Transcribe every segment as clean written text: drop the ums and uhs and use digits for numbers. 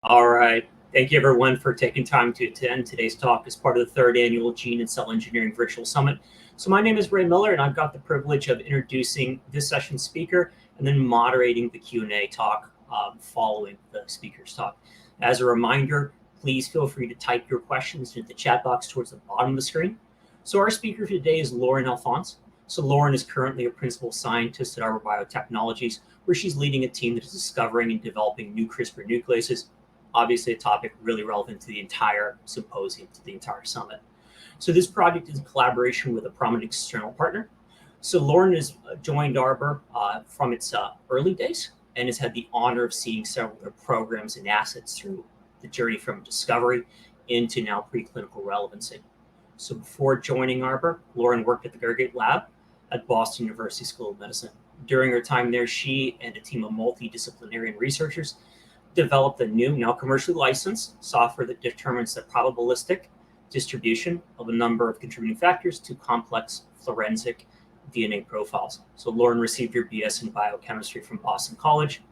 All right. Thank you, everyone, for taking time to attend today's talk as part of the third annual Gene and Cell Engineering Virtual Summit. So my name is Ray Miller, and I've got the privilege of introducing this session's speaker and then moderating the Q&A talk following the speaker's talk. As a reminder, please feel free to type your questions into the chat box towards the bottom of the screen. So our speaker for today is Lauren Alfonse. So Lauren is currently a principal scientist at Arbor Biotechnologies, where she's leading a team that is discovering and developing new CRISPR nucleases. Obviously a topic really relevant to the entire symposium, to the entire summit. So this project is in collaboration with a prominent external partner. So Lauren has joined Arbor from its early days and has had the honor of seeing several of their programs and assets through the journey from discovery into now preclinical relevancy. So before joining Arbor, Lauren worked at the Gargate Lab at Boston University School of Medicine. During her time there, she and a team of multidisciplinary researchers developed a new, now commercially licensed software that determines the probabilistic distribution of a number of contributing factors to complex forensic DNA profiles. So Lauren received her BS in biochemistry from Boston College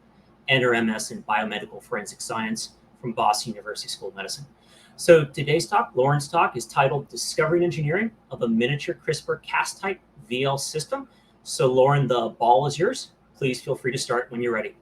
and her MS in biomedical forensic science from Boston University School of Medicine. So today's talk, Lauren's talk, is titled Discovery and Engineering of a Miniature CRISPR Cas type VL System. So Lauren, the ball is yours. Please feel free to start when you're ready.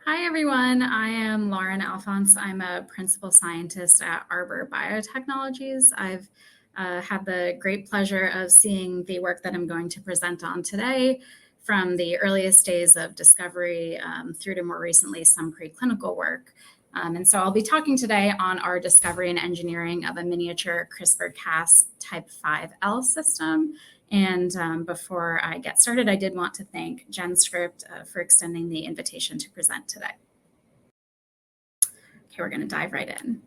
Hi, everyone. I am Lauren Alfonse. I'm a principal scientist at Arbor Biotechnologies. I've had the great pleasure of seeing the work that I'm going to present on today from the earliest days of discovery through to more recently some preclinical work. And so I'll be talking today on our discovery and engineering of a miniature CRISPR Cas type 5L system. And before I get started, I did want to thank GenScript for extending the invitation to present today. Okay, we're going to dive right in.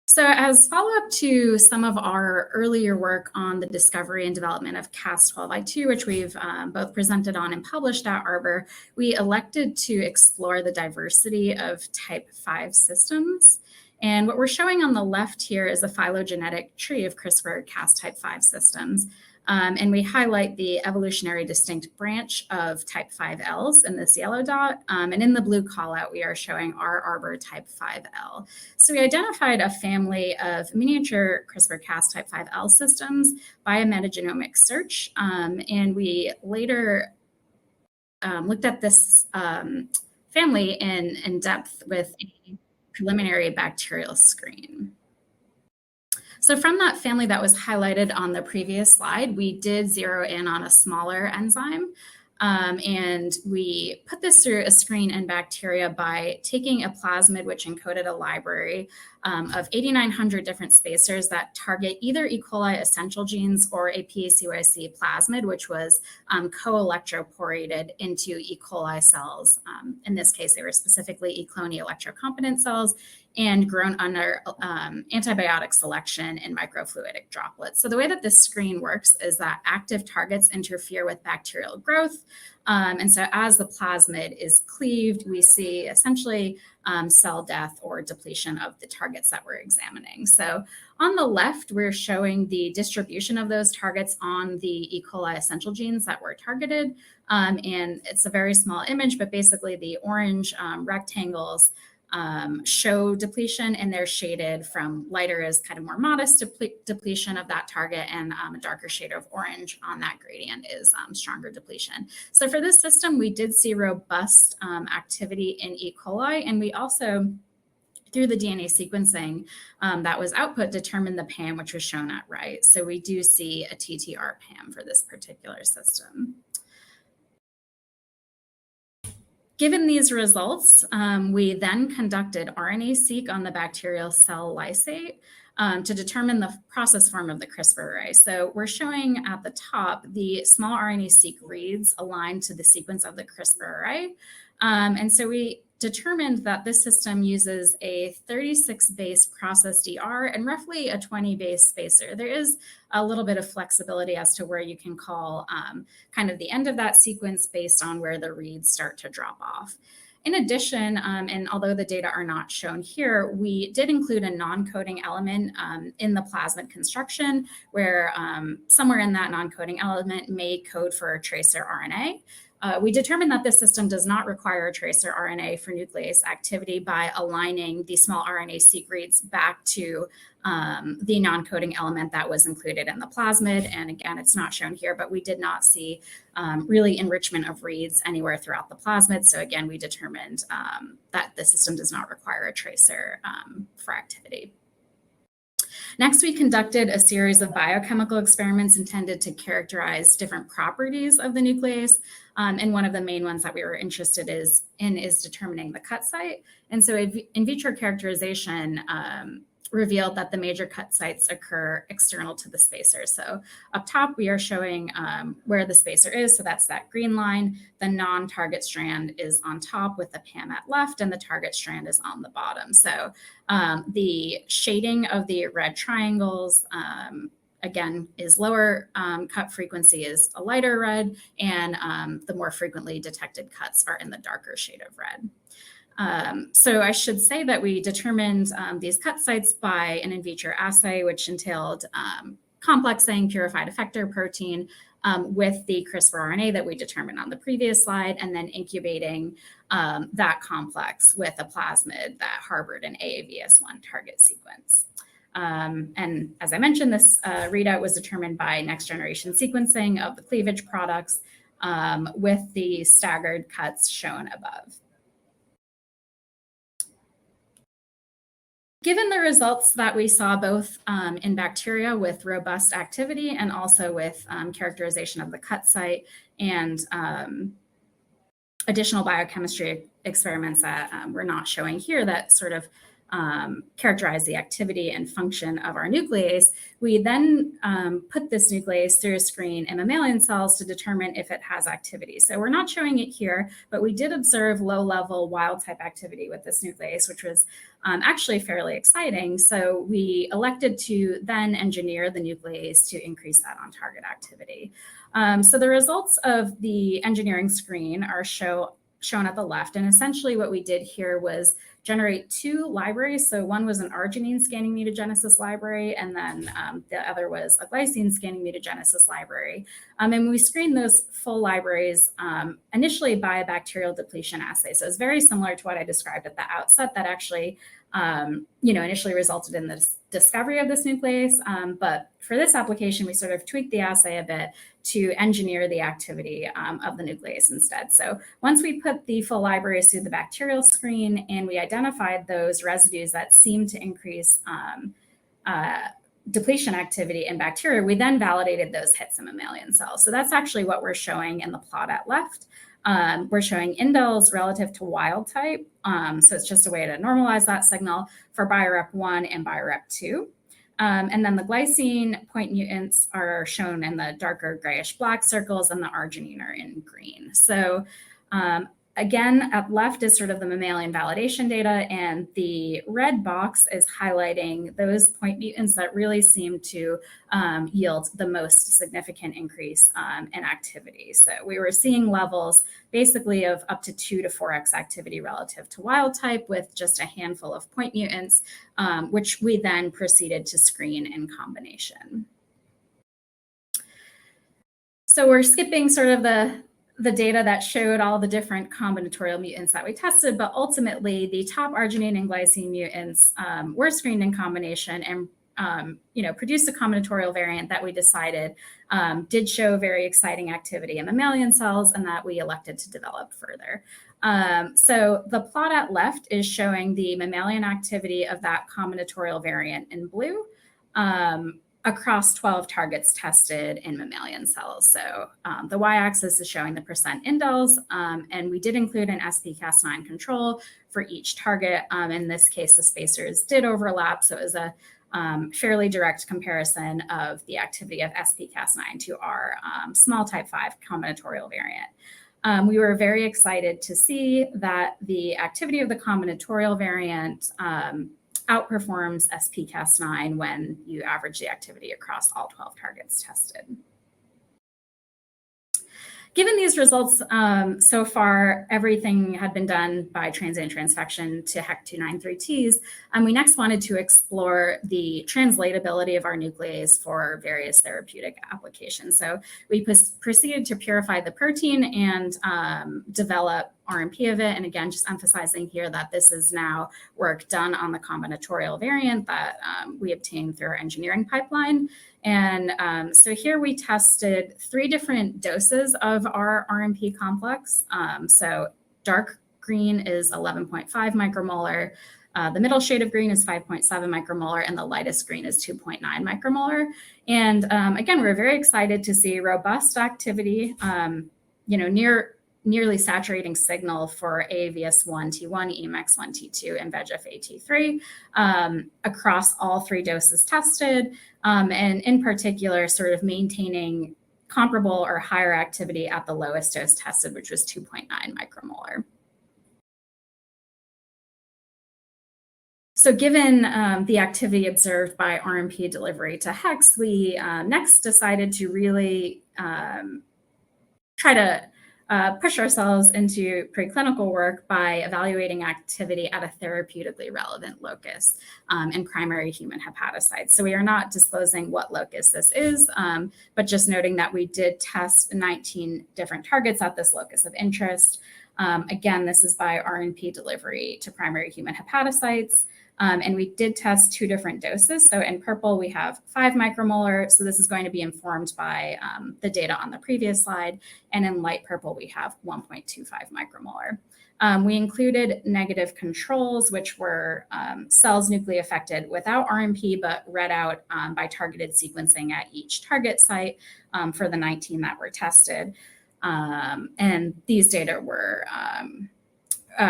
So as follow-up to some of our earlier work on the discovery and development of Cas12i2, which we've both presented on and published at Arbor, we elected to explore the diversity of type 5 systems. And what we're showing on the left here is a phylogenetic tree of CRISPR Cas type 5 systems. And we highlight the evolutionary distinct branch of type 5Ls in this yellow dot. And in the blue callout, we are showing our Arbor type 5L. So we identified a family of miniature CRISPR Cas type 5L systems by a metagenomic search. And we later looked at this family in depth with a preliminary bacterial screen. So from that family that was highlighted on the previous slide, we did zero in on a smaller enzyme. And we put this through a screen in bacteria by taking a plasmid which encoded a library of 8,900 different spacers that target either E. coli essential genes or a PACYC plasmid, which was co-electroporated into E. coli cells. In this case, they were specifically E. clone electrocompetent cells and grown under antibiotic selection in microfluidic droplets. So the way that this screen works is that active targets interfere with bacterial growth. And so as the plasmid is cleaved, we see essentially cell death or depletion of the targets that we're examining. So on the left, we're showing the distribution of those targets on the E. coli essential genes that were targeted. And it's a very small image, but basically the orange rectangles show depletion, and they're shaded from lighter as kind of more modest depletion of that target, and a darker shade of orange on that gradient is stronger depletion. So for this system, we did see robust activity in E. coli, and we also, through the DNA sequencing that was output, determined the PAM, which was shown at right. So we do see a TTR PAM for this particular system. Given these results, we then conducted RNA-seq on the bacterial cell lysate to determine the process form of the CRISPR array. So we're showing at the top the small RNA-seq reads aligned to the sequence of the CRISPR array. And so we determined that this system uses a 36 base process DR and roughly a 20 base spacer. There is a little bit of flexibility as to where you can call kind of the end of that sequence based on where the reads start to drop off. In addition, and although the data are not shown here, we did include a non-coding element in the plasmid construction where somewhere in that non-coding element may code for a tracer RNA. we determined that this system does not require a tracer RNA for nuclease activity by aligning the small RNA seq reads back to the non-coding element that was included in the plasmid. And again, it's not shown here, but we did not see really enrichment of reads anywhere throughout the plasmid. So again, we determined that the system does not require a tracer for activity. Next, we conducted a series of biochemical experiments intended to characterize different properties of the nuclease. And one of the main ones that we were interested in is determining the cut site. And so in vitro characterization revealed that the major cut sites occur external to the spacer. So up top, we are showing where the spacer is. So that's that green line. The non-target strand is on top with the PAM at left, and the target strand is on the bottom. So the shading of the red triangles, again, is lower cut frequency is a lighter red, and the more frequently detected cuts are in the darker shade of red. So I should say that we determined these cut sites by an in vitro assay, which entailed complexing purified effector protein with the CRISPR-RNA that we determined on the previous slide, and then incubating that complex with a plasmid that harbored an AAVS1 target sequence. And as I mentioned, this readout was determined by next generation sequencing of the cleavage products with the staggered cuts shown above. Given the results that we saw both in bacteria with robust activity and also with characterization of the cut site and additional biochemistry experiments that we're not showing here that sort of characterize the activity and function of our nuclease, we then put this nuclease through a screen in mammalian cells to determine if it has activity. So we're not showing it here, but we did observe low-level wild-type activity with this nuclease, which was actually fairly exciting. So we elected to then engineer the nuclease to increase that on-target activity. So the results of the engineering screen are shown at the left. And essentially what we did here was generate two libraries. So one was an arginine scanning mutagenesis library, and then the other was a glycine scanning mutagenesis library. And we screened those full libraries initially by a bacterial depletion assay. So it's very similar to what I described at the outset that actually initially resulted in the discovery of this nuclease. But for this application, we sort of tweaked the assay a bit to engineer the activity of the nuclease instead. So once we put the full libraries through the bacterial screen and we identified those residues that seemed to increase depletion activity in bacteria, we then validated those hits in mammalian cells. So that's actually what we're showing in the plot at left. We're showing indels relative to wild type. So it's just a way to normalize that signal for BioRep1 and BioRep2. And then the glycine point mutants are shown in the darker grayish black circles, and the arginine are in green. So again, up left is sort of the mammalian validation data, and the red box is highlighting those point mutants that really seem to yield the most significant increase in activity. So we were seeing levels basically of up to 2 to 4x activity relative to wild type with just a handful of point mutants, which we then proceeded to screen in combination. So we're skipping sort of the data that showed all the different combinatorial mutants that we tested, but ultimately the top arginine and glycine mutants were screened in combination and produced a combinatorial variant that we decided did show very exciting activity in mammalian cells and that we elected to develop further. So the plot at left is showing the mammalian activity of that combinatorial variant in blue across 12 targets tested in mammalian cells. So the y-axis is showing the percent indels, and we did include an SP-Cas9 control for each target. In this case, the spacers did overlap, so it was a fairly direct comparison of the activity of SP-Cas9 to our small type 5 combinatorial variant. We were very excited to see that the activity of the combinatorial variant outperforms SP-Cas9 when you average the activity across all 12 targets tested. given these results, so far, everything had been done by transient transfection to HEC293Ts. We next wanted to explore the translatability of our nuclease for various therapeutic applications. So we proceeded to purify the protein and develop RNP of it. And again, just emphasizing here that this is now work done on the combinatorial variant that we obtained through our engineering pipeline. And so here we tested 3 different doses of our RNP complex. So dark green is 11.5 micromolar. The middle shade of green is 5.7 micromolar, and the lightest green is 2.9 micromolar. And again, we're very excited to see robust activity, nearly saturating signal for AAVS1T1, EMX1T2, and VEGF-AT3 across all 3 doses tested, and in particular, sort of maintaining comparable or higher activity at the lowest dose tested, which was 2.9 micromolar. So given the activity observed by RNP delivery to HEX, we next decided to really try to push ourselves into preclinical work by evaluating activity at a therapeutically relevant locus in primary human hepatocytes. So we are not disclosing what locus this is, but just noting that we did test 19 different targets at this locus of interest. Again, this is by RNP delivery to primary human hepatocytes. And we did test 2 different doses. So in purple, we have 5 micromolar. So this is going to be informed by the data on the previous slide. And in light purple, we have 1.25 micromolar. We included negative controls, which were cells nuclear affected without RNP, but read out by targeted sequencing at each target site for the 19 that were tested. And these data were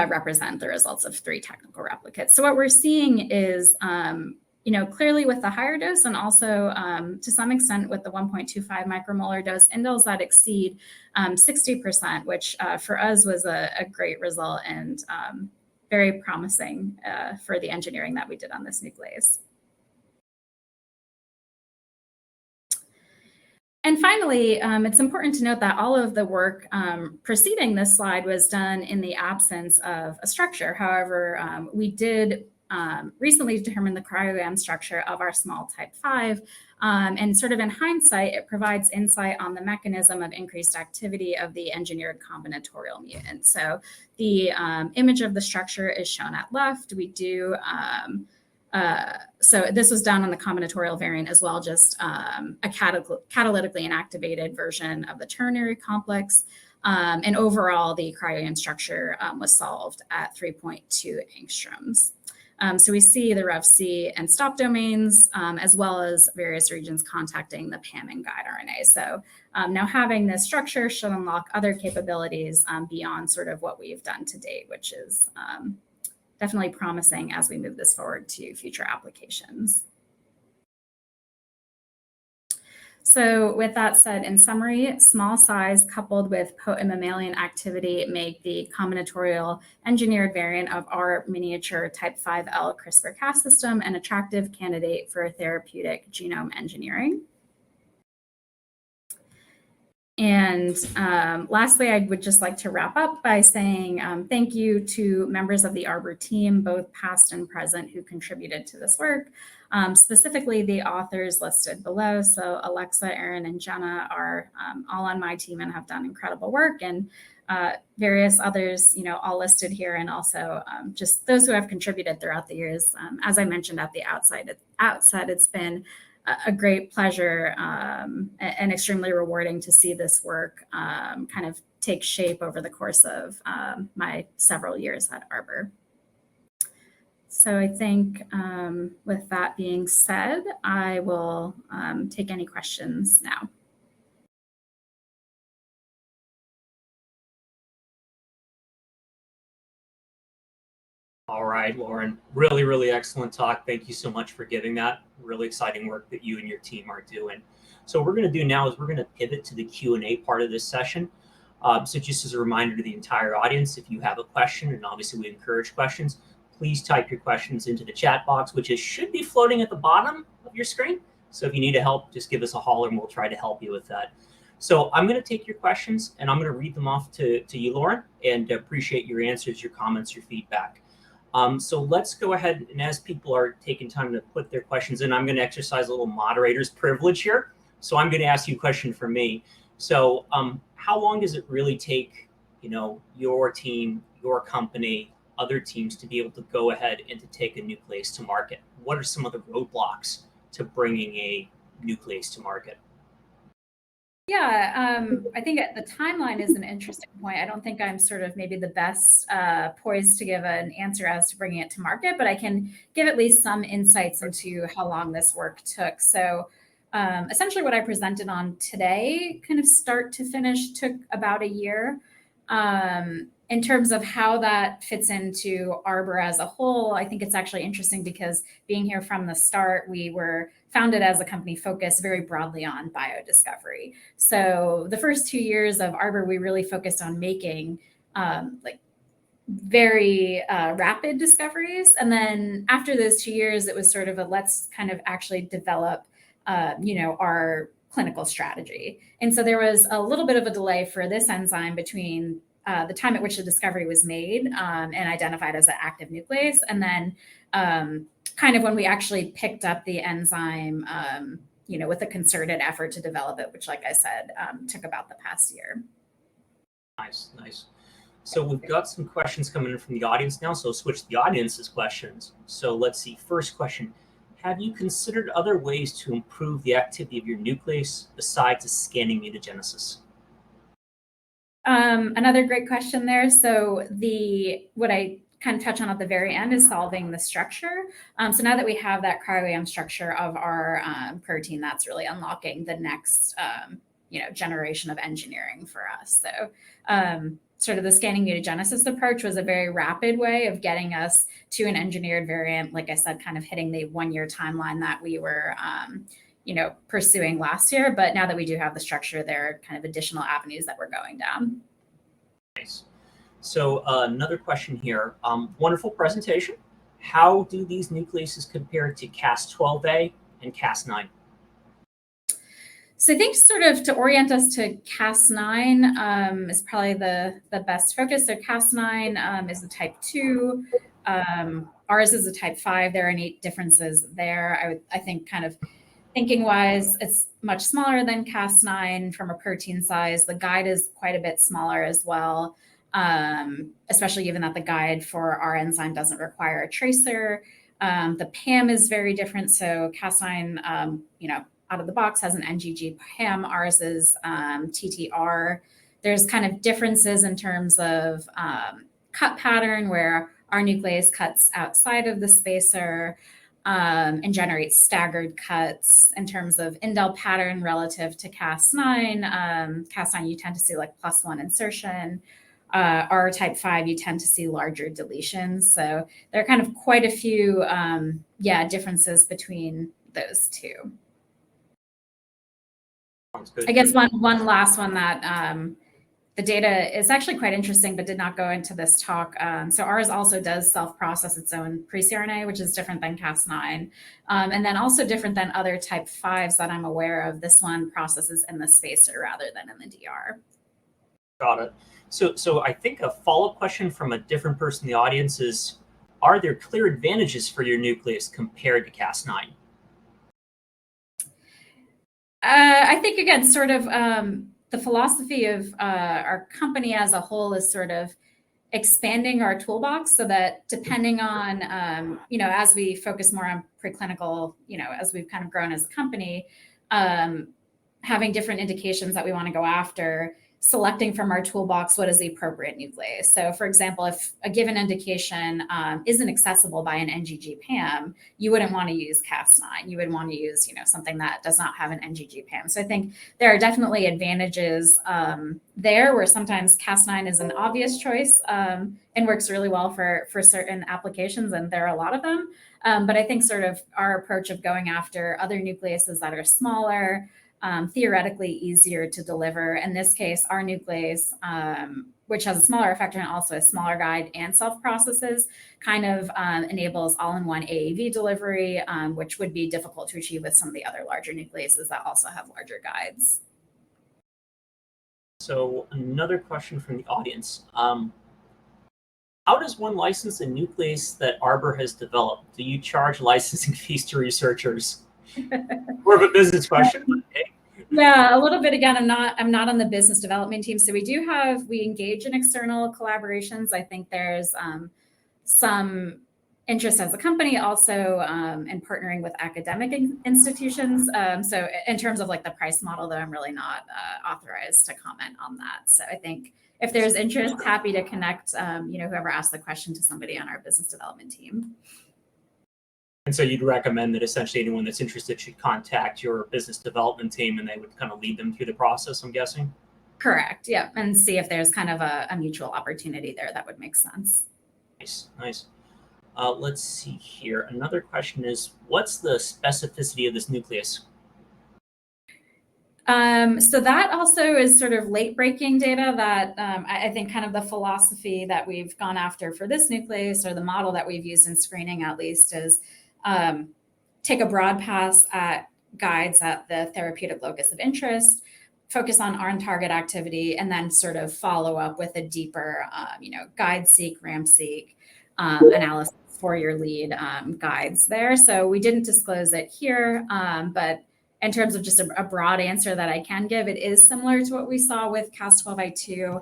represent the results of 3 technical replicates. So what we're seeing is, clearly with the higher dose and also to some extent with the 1.25 micromolar dose, indels that exceed 60%, which for us was a great result and very promising for the engineering that we did on this nuclease. And finally, it's important to note that all of the work preceding this slide was done in the absence of a structure. However, we did recently determine the cryo-EM structure of our small type 5. And sort of in hindsight, it provides insight on the mechanism of increased activity of the engineered combinatorial mutant. So the image of the structure is shown at left. We do so this was done on the combinatorial variant as well, just a catalytically inactivated version of the ternary complex. And overall, the cryo-EM structure was solved at 3.2 angstroms. So we see the RevC and stop domains, as well as various regions contacting the PAM and guide RNA. So now having this structure should unlock other capabilities beyond sort of what we've done to date, which is definitely promising as we move this forward to future applications. So with that said, in summary, small size coupled with potent mammalian activity make the combinatorial engineered variant of our miniature type 5L CRISPR Cas system an attractive candidate for therapeutic genome engineering. And lastly, I would just like to wrap up by saying thank you to members of the Arbor team, both past and present, who contributed to this work. Specifically, the authors listed below. So Alexa, Erin, and Jenna are all on my team and have done incredible work, and various others, all listed here, and also just those who have contributed throughout the years. As I mentioned at the outset, it's been a great pleasure and extremely rewarding to see this work kind of take shape over the course of my several years at Arbor. So I think with that being said, I will take any questions now. All right, Lauren, really, really excellent talk. Thank you so much for giving that. Really exciting work that you and your team are doing. So what we're going to do now is we're going to pivot to the Q&A part of this session. So just as a reminder to the entire audience, if you have a question, and obviously we encourage questions, please type your questions into the chat box, which should be floating at the bottom of your screen. So if you need help, just give us a holler and we'll try to help you with that. So I'm going to take your questions and I'm going to read them off to you, Lauren, and appreciate your answers, your comments, your feedback. So let's go ahead, and as people are taking time to put their questions in, I'm going to exercise a little moderator's privilege here. So I'm going to ask you a question for me. So how long does it really take, your team, your company, other teams to be able to go ahead and to take a nuclease to market? What are some of the roadblocks to bringing a nuclease to market? Yeah, I think the timeline is an interesting point. I don't think I'm sort of maybe the best poised to give an answer as to bringing it to market, but I can give at least some insights into how long this work took. So essentially what I presented on today, kind of start to finish, took about a year. In terms of how that fits into Arbor as a whole, I think it's actually interesting because being here from the start, we were founded as a company focused very broadly on biodiscovery. So the first 2 years of Arbor, we really focused on making very rapid discoveries. And then after those 2 years, it was sort of let's kind of actually develop, our clinical strategy. And so there was a little bit of a delay for this enzyme between the time at which the discovery was made and identified as an active nuclease, and then kind of when we actually picked up the enzyme, with a concerted effort to develop it, which, like I said, took about the past year. Nice. So we've got some questions coming in from the audience now, so switch to the audience's questions. So let's see. First question. Have you considered other ways to improve the activity of your nuclease besides scanning mutagenesis? Another great question there. So what I kind of touch on at the very end is solving the structure. So now that we have that cryo-EM structure of our protein, that's really unlocking the next generation of engineering for us. So sort of the scanning mutagenesis approach was a very rapid way of getting us to an engineered variant, like I said, kind of hitting the 1-year timeline that we were pursuing last year. But now that we do have the structure, there are kind of additional avenues that we're going down. Nice. So another question here. Wonderful presentation. How do these nucleases compare to Cas12a and Cas9? So I think sort of to orient us to Cas9 is probably the best focus. So Cas9 is a type 2. Ours is a type 5. There are 8 differences there. I think kind of thinking wise, it's much smaller than Cas9 from a protein size. The guide is quite a bit smaller as well, especially given that the guide for our enzyme doesn't require a tracer. The PAM is very different. So Cas9, out of the box has an NGG PAM. Ours is TTR. There's kind of differences in terms of cut pattern where our nuclease cuts outside of the spacer and generates staggered cuts in terms of indel pattern relative to Cas9. Cas9, you tend to see like +1 insertion. Our type 5, you tend to see larger deletions. So there are kind of quite a few, differences between those two. Sounds good. I guess one last one that the data is actually quite interesting, but did not go into this talk. So ours also does self-process its own pre-CRNA, which is different than Cas9. And then also different than other type 5s that I'm aware of. This one processes in the spacer rather than in the DR. Got it. So I think a follow-up question from a different person in the audience is, are there clear advantages for your nucleus compared to Cas9? I think, again, sort of the philosophy of our company as a whole is sort of expanding our toolbox so that depending on, as we focus more on preclinical, as we've kind of grown as a company, having different indications that we want to go after, selecting from our toolbox what is the appropriate nuclease. So for example, if a given indication isn't accessible by an NGG PAM, you wouldn't want to use Cas9. You would want to use, something that does not have an NGG PAM. So I think there are definitely advantages there where sometimes Cas9 is an obvious choice and works really well for certain applications, and there are a lot of them. But I think sort of our approach of going after other nucleases that are smaller, theoretically easier to deliver. In this case, our nuclease, which has a smaller effector and also a smaller guide and self-processes, kind of enables all-in-one AAV delivery, which would be difficult to achieve with some of the other larger nucleases that also have larger guides. So another question from the audience. How does one license a nuclease that Arbor has developed? Do you charge licensing fees to researchers? More of a business question. Okay. Yeah, a little bit. Again, I'm not on the business development team, so we engage in external collaborations. I think there's some interest as a company also in partnering with academic institutions. So in terms of like the price model, though, I'm really not authorized to comment on that. So I think if there's interest, happy to connect, whoever asked the question to somebody on our business development team. And so you'd recommend that essentially anyone that's interested should contact your business development team and they would kind of lead them through the process, I'm guessing? Correct. Yeah. And see if there's kind of a mutual opportunity there that would make sense. Nice. Let's see here. Another question is, what's the specificity of this nucleus? So that also is sort of late breaking data that I think kind of the philosophy that we've gone after for this nuclease, or the model that we've used in screening at least, is take a broad pass at guides at the therapeutic locus of interest, focus on on-target activity, and then sort of follow up with a deeper, guide-seek, ramp-seek analysis for your lead guides there. So we didn't disclose it here, but in terms of just a broad answer that I can give, it is similar to what we saw with Cas12i2,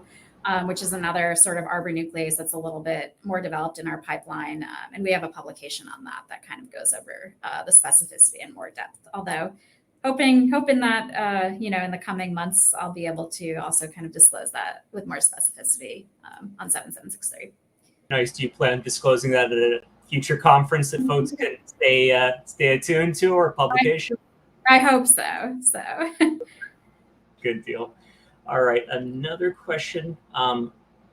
which is another sort of Arbor nuclease that's a little bit more developed in our pipeline. And we have a publication on that kind of goes over the specificity in more depth. Although hoping that, in the coming months, I'll be able to also kind of disclose that with more specificity on 7763. Nice. Do you plan disclosing that at a future conference that folks can stay attuned to, or publication? I hope so. Good deal. All right. Another question.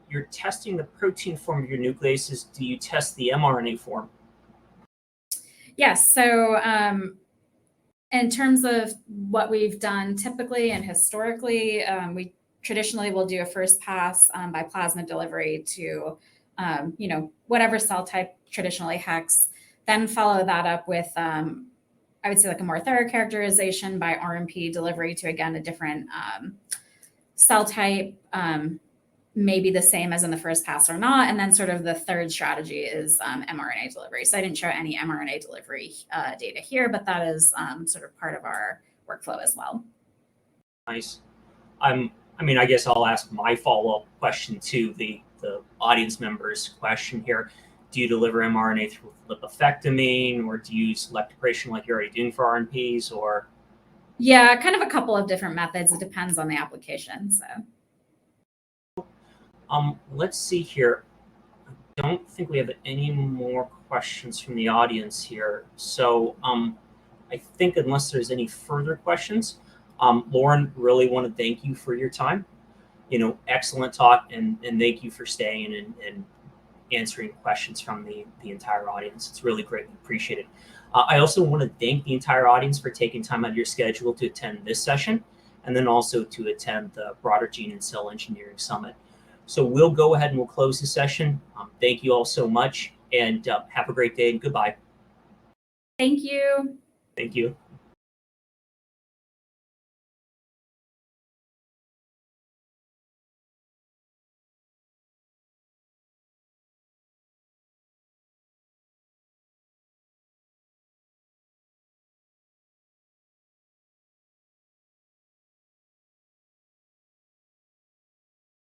You're testing the protein form of your nucleases. Do you test the mRNA form? Yes. So in terms of what we've done typically and historically, we traditionally will do a first pass by plasma delivery to whatever cell type, traditionally hex, then follow that up with, I would say, like a more thorough characterization by RMP delivery to, again, a different cell type, maybe the same as in the first pass or not. And then sort of the third strategy is mRNA delivery. So I didn't show any mRNA delivery data here, but that is sort of part of our workflow as well. Nice. I guess I'll ask my follow-up question to the audience members' question here. Do you deliver mRNA through lipofectamine, or do you use electroporation like you're already doing for RNPs, or? Yeah, kind of a couple of different methods. It depends on the application. So. Let's see here. I don't think we have any more questions from the audience here. So I think unless there's any further questions, Lauren, really want to thank you for your time. Excellent talk, and thank you for staying and answering questions from the entire audience. It's really greatly appreciated. I also want to thank the entire audience for taking time out of your schedule to attend this session, and then also to attend the broader Gene and Cell Engineering Summit. So we'll go ahead and we'll close the session. Thank you all so much, and have a great day, and goodbye. Thank you. Thank you.